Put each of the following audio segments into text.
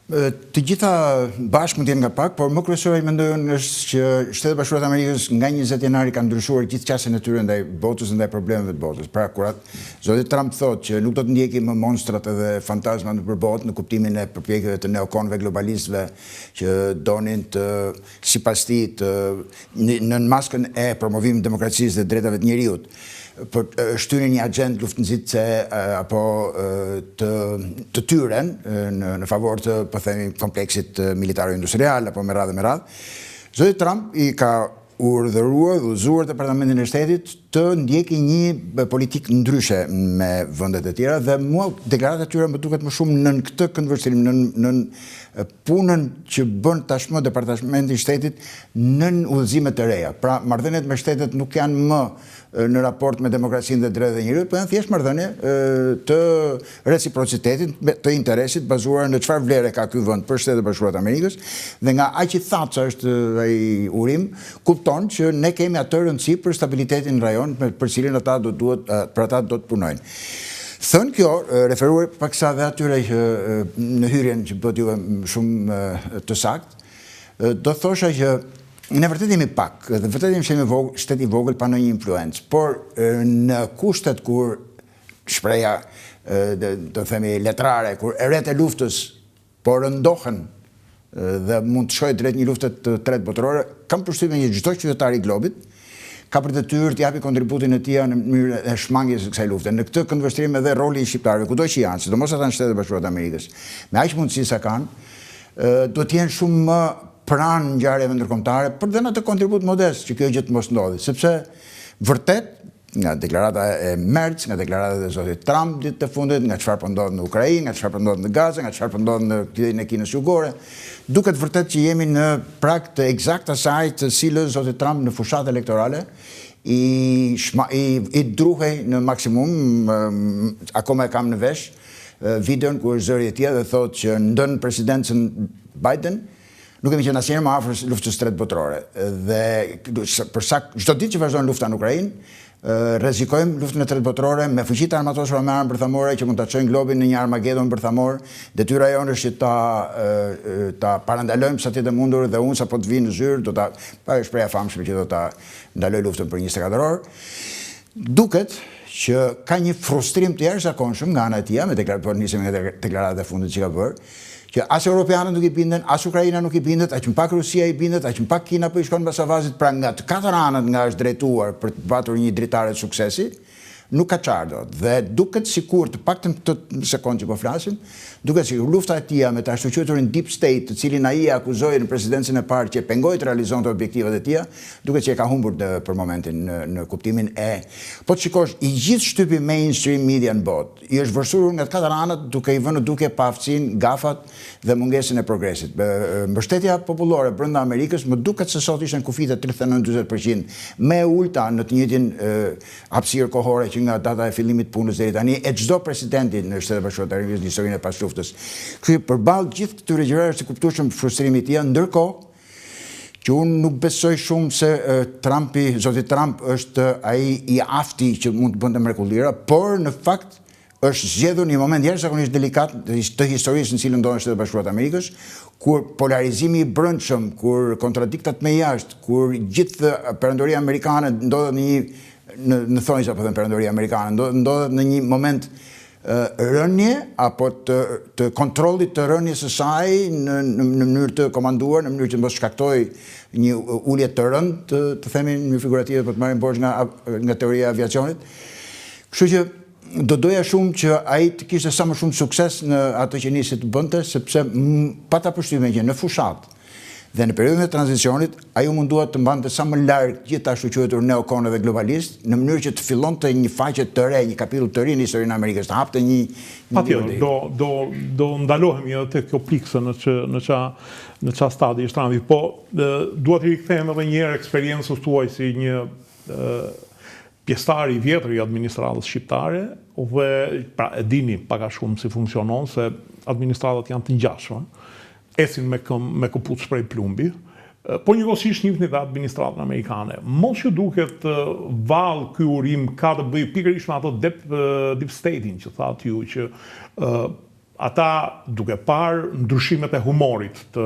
Të gjitha bashkë mund të jenë nga pak, por më kryesore mendoj është që Shtetet e Bashkuara të Amerikës nga 20 janari kanë ndryshuar gjithë qasjen e tyre ndaj botës, ndaj problemeve të botës. Pra kur zoti Trump thotë që nuk do të ndjekim më monstrat edhe fantazmat nëpër botë në kuptimin e përpjekjeve të neokonëve globalistëve që donin të sipas tij në maskën e promovimit të demokracisë dhe drejtave të njerëzit për shtyrin një agent luftënxitse apo të tyren në favor të, po themi, kompleksit militaro-industrial apo me radhë. Zoti Trump I ka urdhëruar dhe udhëzuar Departamentin e Shtetit të ndjeki një politikë ndryshe me vendet e tjera dhe mua deklaratat e tyre më duket më shumë në këtë këndvështrim, në punën që bën tashmë Departamenti I Shtetit në udhëzime të reja. Pra, marrëdhëniet me shtetet nuk janë më në raport me demokracinë dhe drejtat e njerëzit, por janë thjesht marrëdhënie të reciprocitetit, të interesit bazuar në çfarë vlere ka ky vend për Shtetet e Bashkuara të Amerikës dhe nga aq I thatë është ai urim, kupton që ne kemi atë rëndësi për stabilitetin në rajon për cilin ata do të punojnë. Thënë kjo, referuar paksa dhe atyre që në hyrjen që bëhet juve shumë të saktë, do thosha që ne vërtet jemi pak, dhe vërtet jemi shtet I vogël pa ndonjë influencë, por në kushtet kur shpreha, do themi letrare, kur erët e luftës po rëndohen dhe mund të shkojë drejt një lufte të tretë botërore, kam përshtypjen që çdo qytetar I globit ka për detyrë të japi kontributin e tij në mënyrë e shmangjes së kësaj lufte. Në këtë këndvështrim edhe roli I shqiptarëve, kudo që janë, sidomos ata në Shtetet e Bashkuara të Amerikës, me aq mundësi sa kanë, duhet të jenë shumë më pranë ngjarjeve ndërkombëtare për të dhënë atë kontribut modest që kjo gjë të mos ndodhi, sepse vërtet nga deklarata e Merz, nga deklaratat e zotit Trump ditët e fundit, nga çfarë po ndodh në Ukrainë, nga çfarë po ndodh në Gaza, nga çfarë po ndodh në lidhjen e Kinës Jugore, duket vërtet që jemi në prag të eksakt asaj të cilës zoti Trump në fushatë elektorale I druhej në maksimum, akoma e kam në vesh videon ku është zëri e tij dhe thotë që ndën presidencën Biden nuk kemi qenë asnjëherë më afër luftës tretë botërore. Dhe për sa çdo ditë që vazhdon lufta në Ukrainë, rrezikojmë luftën e tretë botërore me fuqi të armatosura me armë bërthamore që mund ta çojnë globin në një Armagedon bërthamor. Detyra jonë është që ta parandalojmë sa të jetë mundur dhe unë sapo të vi në zyrë do ta shpreha famshme që do ta ndaloj luftën për 24 orë. Duket që ka një frustrim të jashtëzakonshëm nga ana e tij me deklaratat e fundit që ka bërë, që as europianët nuk I binden, as Ukraina nuk I bindet, aq më pak Rusia I bindet, aq më pak Kina po I shkon mbas avazit, pra nga të katër anët nga është drejtuar për të patur një dritare të suksesi, nuk ka çfarë dot. Dhe duket sikur të paktën këtë sekondë që po flasim, duket sikur lufta e tij me të ashtu quajturin deep state, të cilin ai akuzoi në presidencën e parë që pengoi të realizonte objektivat e tij, duket që e ka humbur për momentin në kuptimin e. Po të shikosh I gjithë shtypi mainstream media në botë, I është vërsurur nga të katër anët duke I vënë duke pa aftësinë, gafat dhe mungesën e progresit. Mbështetja popullore brenda Amerikës më duket se sot ishte në kufite 39-40%, më e ulta në të njëjtin hapësirë kohore që nga data e fillimit punës deri tani e çdo presidenti në Shtetet e Bashkuara të Amerikës në historinë e pasluftës. Ky përballë gjithë këtyre gjërave është I kuptueshëm frustrimi I tij, ndërkohë që unë nuk besoj shumë se zoti Trump është ai I afti që mund të bënte mrekullira, por në fakt është zgjedhur një moment jashtëzakonisht delikat të historisë në cilën ndodhen Shtetet e Bashkuara të Amerikës, kur polarizimi I brendshëm, kur kontradiktat me jashtë, kur gjithë perandoria amerikane ndodhet në thonjza po them perandoria amerikane, ndodhet në një moment rënje apo të kontrollit të rënjes së saj në mënyrë të komanduar, në mënyrë që mos shkaktoj një ulje të rëndë, të themi në figurative për të marrim borxh nga teoria e aviacionit. Kështu që do doja shumë që ai të kishte sa më shumë sukses në atë që nisi të bënte, sepse pata përshtypjen që në fushat dhe në periudhën e tranzicionit ai u mundua të mbante sa më larg gjithë ashtu quajtur neokonë dhe globalist, në mënyrë që të fillonte një faqe të re, një kapitull të ri në historinë e Amerikës, të hapte një do ndalohemi edhe te kjo pikse në ça stadi është Trumpi, po duhet I rikthejmë edhe një herë eksperiencës tuaj si një pjesëtar I vjetër I administratës shqiptare, dhe pra e dini pak a shumë si funksionon se administratat janë të ngjashme, esin me këpucë shprej plumbi, por njëkohësisht njihni dhe administratën amerikane. Mos ju duket vallë ky urim ka të bëjë pikërisht me ato deep state-in që thatë ju që ata duke parë ndryshimet e humorit të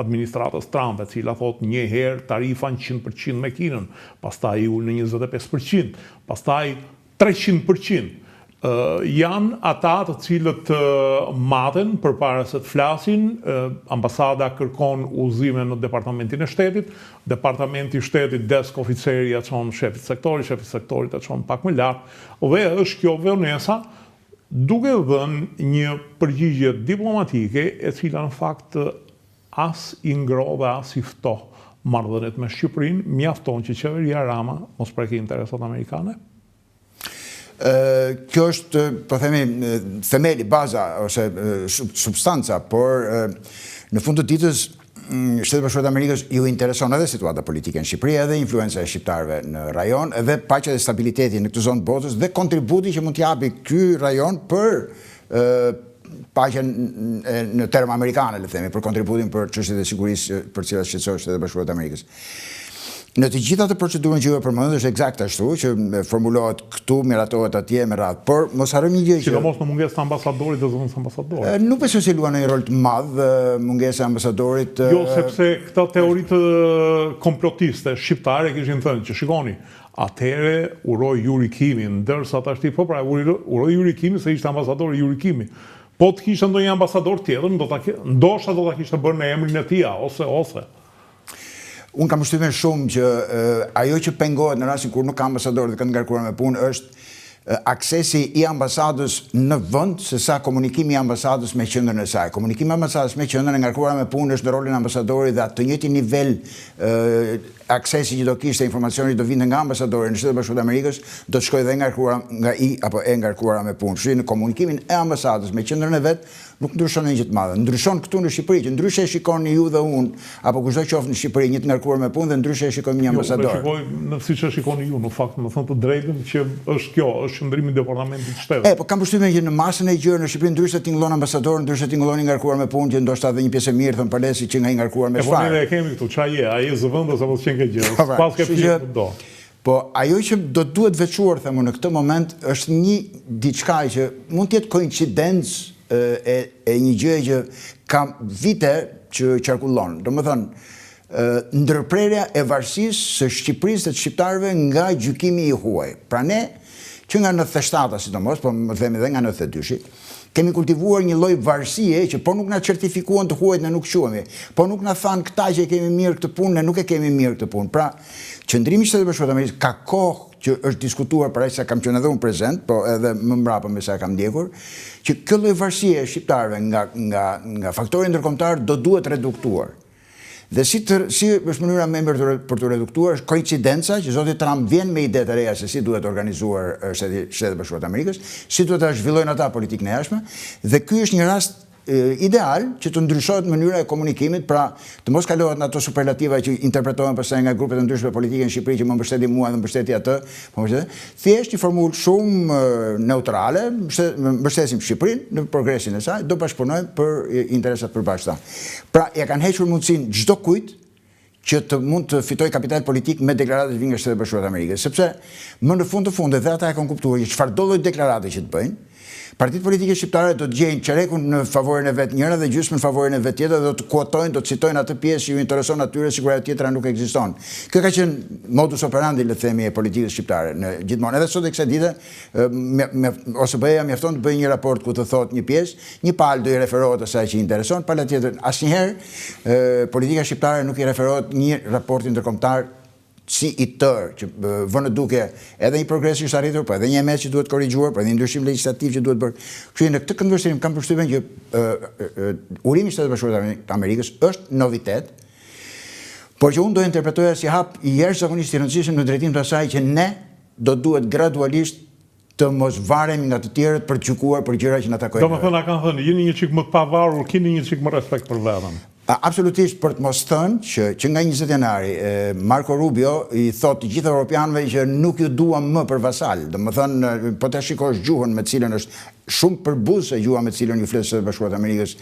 administratës Trump, e cila thot një herë tarifa në 100% me Kinën, pastaj ul në 25%, pastaj 300%. Janë ata të cilët maten përpara se të flasin, ambasada kërkon udhëzime në departamentin e shtetit, departamenti i shtetit desk oficeri ja çon shefit sektorit ja çon pak më lart, dhe është kjo vonesa duke dhënë një përgjigje diplomatike e cila në fakt as i ngro dhe as i fto marrëdhëniet me Shqipërinë, mjafton që qeveria Rama mos prekë interesat amerikane. Kjo është, po themi, themeli, baza ose substanca, por në fund të ditës Shtetet Bashkuara të Amerikës ju intereson edhe situata politike në Shqipëri, edhe influenca e shqiptarëve në rajon, edhe paqja dhe stabiliteti në këtë zonë të botës dhe kontributi që mund t'japi ky rajon për paqen në terma amerikane, le themi, për kontributin për çështjet e sigurisë për cilat shqetësohet Shtetet Bashkuara të Amerikës. Në të gjitha të procedurën që ju e përmendët është eksakt ashtu, që formulohet këtu, miratohet atje me radhë, por mos harrojmë një gjë që sidomos në mungesë të ambasadorit dhe zonës ambasadorit. Nuk besoj se luan një rol të madh mungesa e ambasadorit. Jo, sepse këta teoritë komplotiste shqiptare kishin thënë që shikoni, atëherë uroi Yuri Kimi, ndërsa tash po pra uroi Yuri Kimi se ishte ambasadori Yuri Kimi. Po të kishte ndonjë ambasador tjetër, ndoshta do ta kishte bërë në emrin e tij, ose. Unë kam përshtypjen shumë që ajo që pengohet në rastin kur nuk ka ambasador dhe kanë ngarkuar me punë është aksesi i ambasadës në vend se sa komunikimi i ambasadës me qendrën e saj. Komunikimi i ambasadës me qendrën e ngarkuar me punë është në rolin e ambasadorit dhe atë të njëjtin nivel aksesi që do kishte informacioni do vinte nga ambasadori në Shtetet Bashkuara të Amerikës do të shkojë dhe nga i apo e ngarkuara me punë. Kështu në komunikimin e ambasadës me qendrën e vet nuk ndryshon gjë të madhe. Ndryshon këtu në Shqipëri, që ndryshe e shikoni ju dhe unë, apo kushdo qoftë në Shqipëri një të ngarkuar me punë dhe ndryshe e shikojmë një ambasador. Jo, siç e shikoni ju, në fakt, më thënë të drejtën që është kjo, është qëndrimi i departamentit të shtetit. Po kam përshtypjen që në masën e gjërave në Shqipëri ndryshe tingëllon ambasador, ndryshe tingëllon i ngarkuar me punë, që ndoshta edhe një pjesë e mirë thon palesi që nga i ngarkuar me çfarë. Po ne e kemi këtu, çfarë je, ai zëvendës apo çen ke gjë. Pas ke pjesë do. Po ajo që do duhet veçuar themu në këtë moment është një diçka që mund të jetë koincidencë e një gjë që ka vite që qarkullon. Domethënë, ndërprerja e varësisë së Shqipërisë dhe të shqiptarëve nga gjykimi i huaj. Pra ne, që nga 97-a sidomos, po më themi edhe nga 92-shi, kemi kultivuar një lloj varësie që po nuk na certifikuan të huajt ne nuk quhemi, po nuk na thanë këta që e kemi mirë këtë punë, ne nuk e kemi mirë këtë punë. Pra, qëndrimi i Shtetit Bashkuar të Amerikës ka kohë që është diskutuar para se kam qenë edhe unë prezent, po edhe më mbrapa me sa kam ndjekur, që kjo lloj varësie e shqiptarëve nga faktori ndërkombëtar do duhet reduktuar. Dhe si është mënyra më e mirë për të reduktuar është koincidenca që zoti Trump vjen me ide të reja se si duhet organizuar Shtetet Bashkuara të Amerikës, si duhet ta zhvillojnë ata politikën e jashtme, dhe ky është një rast ideal që të ndryshohet mënyra e komunikimit, pra të mos kalohet në ato superlativa që interpretohen pastaj nga grupet e ndryshme politike në Shqipëri që më mbështeti mua dhe mbështeti atë, thjesht një formulë shumë neutrale, mbështesim Shqipërinë në progresin e saj, do bashkëpunojmë për interesat përbashkëta. Pra ja kanë hequr mundësinë çdo kujt që të mund të fitoj kapital politik me deklaratat që vijnë nga Shtetet Bashkuara të Amerikës, sepse më në fund të fundit dhe ata e kanë kuptuar që çfarë do lloj deklarate që të bëjnë, partitë politike shqiptare do të gjejnë çerekun në favorin e vet njëra dhe gjysmën në favorin e vet tjetër, do të kuotojnë, do të citojnë atë pjesë që ju intereson atyre, sigurisht tjetra nuk ekziston. Kjo ka qenë modus operandi, le të themi, e politikës shqiptare në gjithmonë. Edhe sot e kësaj dite, OSBE-ja mjafton të bëjë një raport ku të thotë një pjesë, një palë do i referohet asaj që i intereson, pala tjetër asnjëherë politika shqiptare nuk i referohet një raporti ndërkombëtar si i tërë, që vënë duke edhe një progres që është arritur, po edhe një emet që duhet korrigjuar, po edhe një ndryshim legjislativ që duhet bërë. Kështu në këtë këndvështrim kam përshtypjen që urimi i Shtetit Bashkuar të Amerikës është novitet, por që unë do interpretoja si hap i jashtëzakonisht i rëndësishëm në drejtim të asaj që ne do duhet gradualisht të mos varemi nga të tjerët për të gjykuar për gjëra që na takojnë. Domethënë na kanë thënë, jeni një çik më të pavarur, keni një çik më respekt për veten. Absolutisht, për të mos thënë që nga 20 janari Marco Rubio i thot të gjithë europianëve që nuk ju duam më për vasal. Domethënë, po ta shikosh gjuhën me cilën është shumë përbuz e gjua me cilën ju fletë Shtetet Bashkuara të Amerikës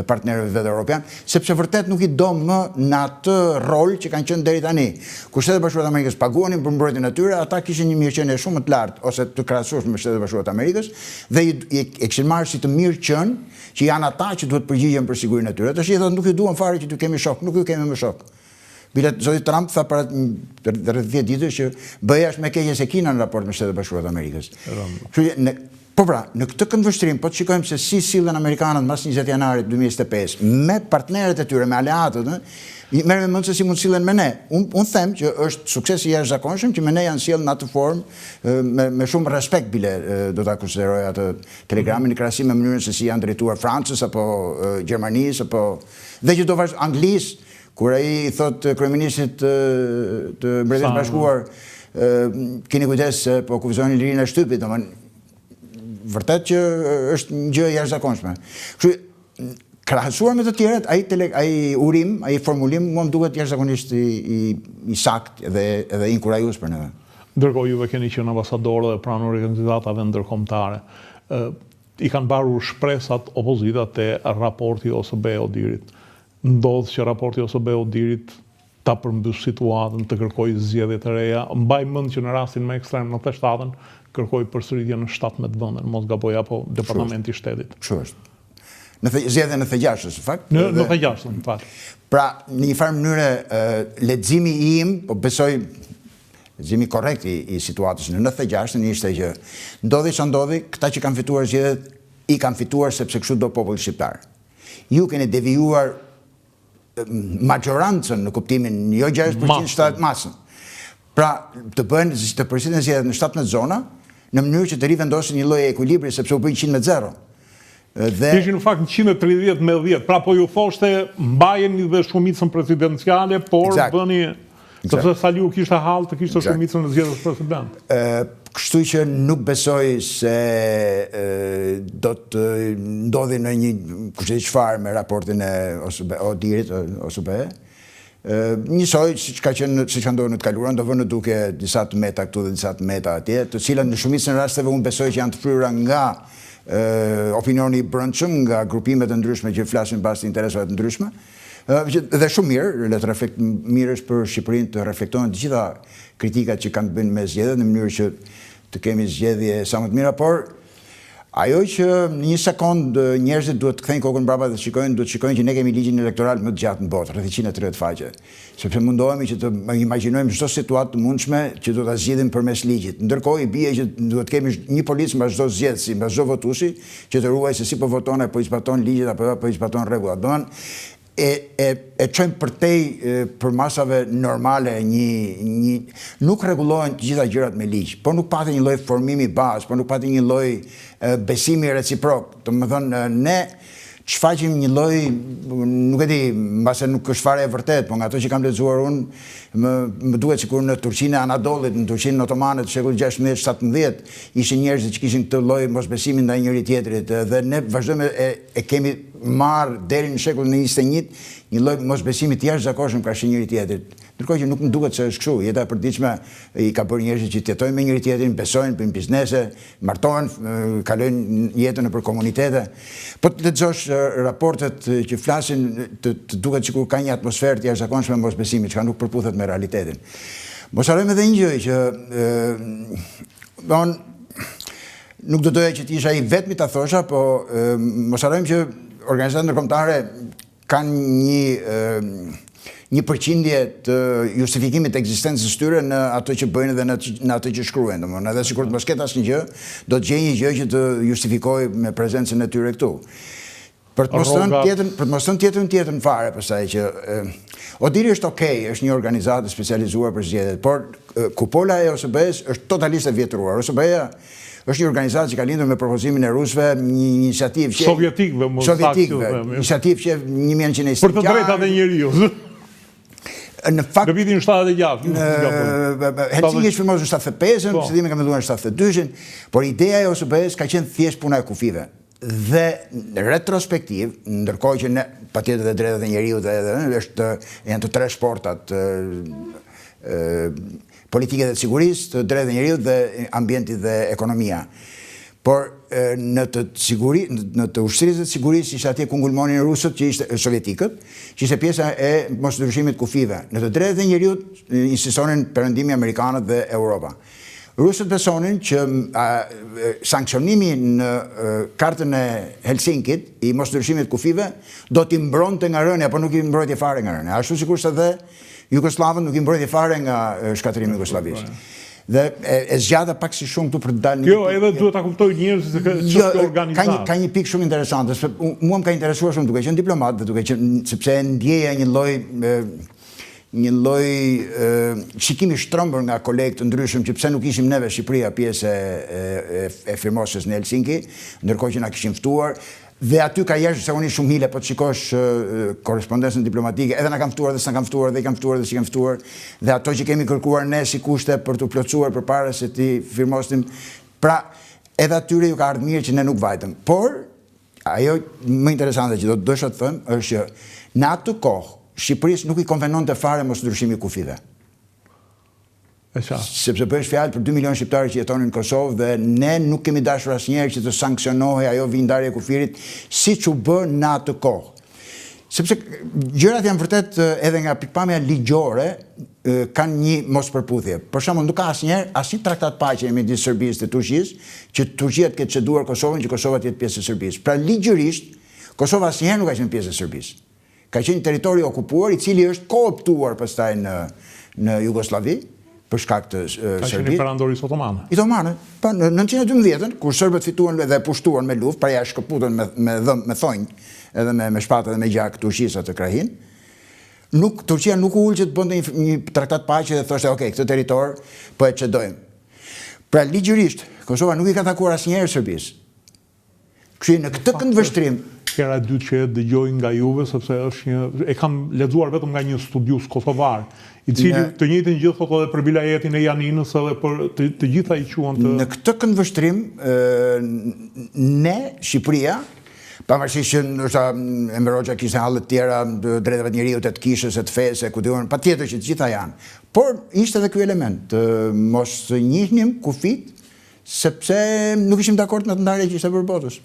partnerëve vetë Europian, sepse vërtet nuk I do më në atë rol që kanë qenë deri tani. Kur Shtetet Bashkuara të Amerikës paguanin për mbrojtjen e tyre, ata kishin një mirëqenie shumë të lartë ose të krahasueshme me Shtetet Bashkuara të Amerikës dhe e kishin marrë si të mirëqen që janë ata që duhet përgjigjen për sigurinë e tyre. Tash I thotë nuk ju duam fare që t'ju kemi shok, nuk ju kemi më shok. Bilet zoti Trump tha para rreth 10 ditësh që BE-ja është më e keqe se Kina në raport me Shtetet Bashkuara të Amerikës. Po pra, në këtë këndvështrim, po të shikojmë se si sillen Amerikanët mas 20 janarit 2025 me partnerët e tyre, me aleatët, merrem me mend se si mund sillen me ne. Unë them që është sukses I jashtëzakonshëm që me ne janë sjellë në atë formë me shumë respekt bile do ta konsideroj atë telegramin në krahasim me mënyrën se si janë drejtuar Francës apo Gjermanisë apo dhe që do vazhdo Anglisë, kur ai thot kryeministit të Mbretërisë Bashkuar keni kujdes po kufizoni lirinë e shtypit, domethënë vërtet që është një gjë e jashtëzakonshme. Kështu krahasuar me të tjerët, ai urim, ai formulim mua më duket jashtëzakonisht I saktë dhe inkurajues për ne. Ndërkohë juve keni qenë ambasadorë dhe pranur kandidatave ndërkombëtare. I kanë mbarur shpresat opozitat te raporti OSBE-Odirit. Ndodh që raporti OSBE-Odirit ta përmbys situatën, të kërkojë zgjedhje të reja. Mbaj mend që në rastin më ekstrem në 87-ën kërkoi përsëritje në 17 vende, mos gaboj apo departamenti I shtetit. Kështu është. Në zgjedhjen e Thegjashës, në fakt. Në Thegjashën, në fakt. Pra, në një farë mënyrë leximi im, po besoj leximi korrekt I situatës në Thegjashën ishte që ndodhi ç'a ndodhi, këta që kanë fituar zgjedhjet I kanë fituar sepse kështu do populli shqiptar. Ju keni devijuar majorancën në kuptimin jo 60% shtat masën. Pra, të përsëritën zgjedhjet në 17 zona në mënyrë që të rivendosin një lloj ekuilibri sepse u bën 100-0. Ishin në fakt 130-10, pra po ju thoshte mbajeni dhe shumicën presidenciale, por bëni sepse Saliu kishte hall të kishte shumicën në zgjedhjes president. Kështu që nuk besoj se do të ndodhi në një kushtet çfarë me raportin e Odirit OSBE. Njësoj, siç ka ndodhur në të kaluarën, do vënë në duke disa të meta këtu dhe disa të meta atje, të cilat në shumicën e rasteve unë besoj që janë të fryera nga opinioni I brendshëm, nga grupimet e ndryshme që flasin bazë të interesave të ndryshme. Dhe shumë mirë, le të mirë është për Shqipërinë të reflektojnë të gjitha kritikat që kanë të bëjnë me zgjedhjet në mënyrë që të kemi zgjedhje sa më të mira, por ajo që në një sekond njerëzit duhet të kthejnë kokën mbrapa dhe duhet të shikojnë që ne kemi ligjin elektoral më të gjatë në botë, rreth 130 faqe. Sepse mundohemi që të imagjinojmë çdo situatë të mundshme që do ta zgjidhim përmes ligjit. Ndërkohë I bie që duhet kemi një policë mbas çdo zgjedhësi, mbas çdo votuesi, që të ruajë se si po voton apo I zbaton ligjet apo I zbaton rregullat. Domethënë e çojmë përtej për masave normale nuk rregullohen të gjitha gjërat me ligj, por nuk patë një lloj formimi bazë, por nuk patë një lloj besimi reciprok. Domethënë ne shfaqim një lloj, nuk e di, mbase nuk është fare e vërtet, por nga ato që kam lexuar unë, më duket sikur në Turqinë e Anadollit, në Turqinë otomane të shekullit 16-17, ishin njerëz që kishin këtë lloj mosbesimi ndaj njëri tjetrit dhe ne vazhdojmë e kemi marrë deri në shekullin e 21 një lloj mosbesimi të jashtëzakonshëm kundër njëri tjetrit. Ndërkohë që nuk më duket se është kështu. Jeta e përditshme I ka bërë njerëzit që jetojnë me njëri tjetrin, besojnë, bëjnë biznese, martohen, kalojnë jetën nëpër komunitete. Po të lexosh raportet që flasin, të duket sikur ka një atmosferë të jashtëzakonshme mosbesimi, që nuk përputhet me realitetin. Mos harrojmë edhe një gjë që nuk do doja që të isha I vetmi ta thosha, po mos harrojmë që organizatat ndërkombëtare kanë një përqindje të justifikimit të ekzistencës tyre në ato që bëjnë dhe në ato që shkruajnë. Domethënë, edhe sikur të mos ketë asnjë gjë, do të gjejë një gjë që të justifikojë me prezencën e tyre këtu. Për të mos thënë tjetrën fare, pastaj që Odiri është okay, është një organizatë specializuar për zgjedhjet, por kupola e OSBE-s është totalisht e vjetruar. OSBE-ja është një organizatë që ka lindur me propozimin e rusëve, një iniciativë sovjetikëve, iniciativë që 1924 për të drejtat e njeriu. Në fakt, në vitin 76. Helsinki është firmoz në 75-ën, Prishtina ka menduar në 72-shin, por ideja e OSBE-s ka qenë thjesht puna e kufive. Dhe retrospektiv, ndërkohë që ne patjetër dhe drejtat e njeriut janë të tre shportat, politike dhe sigurisë, të drejtat e njeriut dhe ambienti dhe ekonomia. Por në të ushtrisë të sigurisë ishte atje ku ngulmonin rusët, që ishte sovjetikët, që ishte pjesa e mosndryshimit kufive. Në të drejtat e njeriut insistonin perëndimi amerikanët dhe Europa. Rusët besonin që sankcionimi në kartën e Helsinkit i mosndryshimit kufive do t'i mbronte nga rënia, por nuk i mbrojtje fare nga rënia. Ashtu sikur se dhe Jugoslavën nuk i mbrojtje fare nga shkatërimi Jugosllavisë. Dhe e zgjata pak si shumë këtu për të dalë një... Jo, edhe duhet ta kuptoj njerëzit se ç'është organizat. Ka një pikë shumë interesante, sepse mua më ka interesuar shumë duke qenë diplomat dhe duke qenë, sepse ndjeja një lloj shikimi shtrëmbër nga kolegë të ndryshëm që pse nuk ishim neve Shqipëria pjesë e firmosjes në Helsinki, ndërkohë që na kishin ftuar. Dhe aty ka jashtë se unë shumë hile, po të shikosh korrespondencën diplomatike, edhe na kanë ftuar dhe s'na kanë ftuar, dhe i kanë ftuar dhe s'i kanë ftuar, dhe ato që kemi kërkuar ne si kushte për të plotësuar përpara se ti firmosnim, pra edhe atyre ju ka ardhur mirë që ne nuk vajtëm. Por ajo më interesante që do të dësha të them është që në atë kohë Shqipërisë nuk i konvenonte fare mosndryshimi kufive. Sepse bëhesh fjalë për 2 milionë shqiptarë që jetonin në Kosovë dhe ne nuk kemi dashur asnjëherë që të sankcionohej ajo vindarje e kufirit siç u bë në atë kohë. Sepse gjërat janë vërtet edhe nga pikpamja ligjore kanë një mospërputhje. Për shembull, nuk ka asnjë traktat paqe midis Serbisë dhe Turqisë që Turqia të ketë ceduar Kosovën që Kosova të jetë pjesë e Serbisë. Pra ligjërisht Kosova asnjëherë nuk ka qenë pjesë e Serbisë. Ka qenë territori okupuar i cili është kooptuar pastaj në Jugosllavi. Për shkak të Serbisë. Ka qenë perandorisë otomane. Otomane. Pa në 1912-ën, kur serbët fituan dhe pushtuan me luftë, pra ja shkëputën me thonjë, edhe me shpatë dhe me gjak Turqisë atë krahin, Turqia nuk u ul që të bënte një traktat paqe dhe thoshte, "Ok, këtë territor po e çedojmë." Pra ligjërisht, Kosova nuk i ka takuar asnjëherë Serbisë. Kështu në këtë këndvështrim hera e dytë që e dëgjoj nga juve, sepse është e kam lexuar vetëm nga një studius kosovar, i cili të njëjtën gjë thotë edhe për vilajetin e Janinës edhe për të gjitha i quan të... Në këtë këndvështrim, ne, Shqipëria, pavarësisht që ndoshta Enver Hoxha kishte hallet të tjera, drejtave të njeriut, të kishës, të fesë, ku diun, patjetër që të gjitha janë. Por ishte edhe ky element, mos njihnim kufit, sepse nuk ishim dakord me të ndarjen që ishte bërë botës.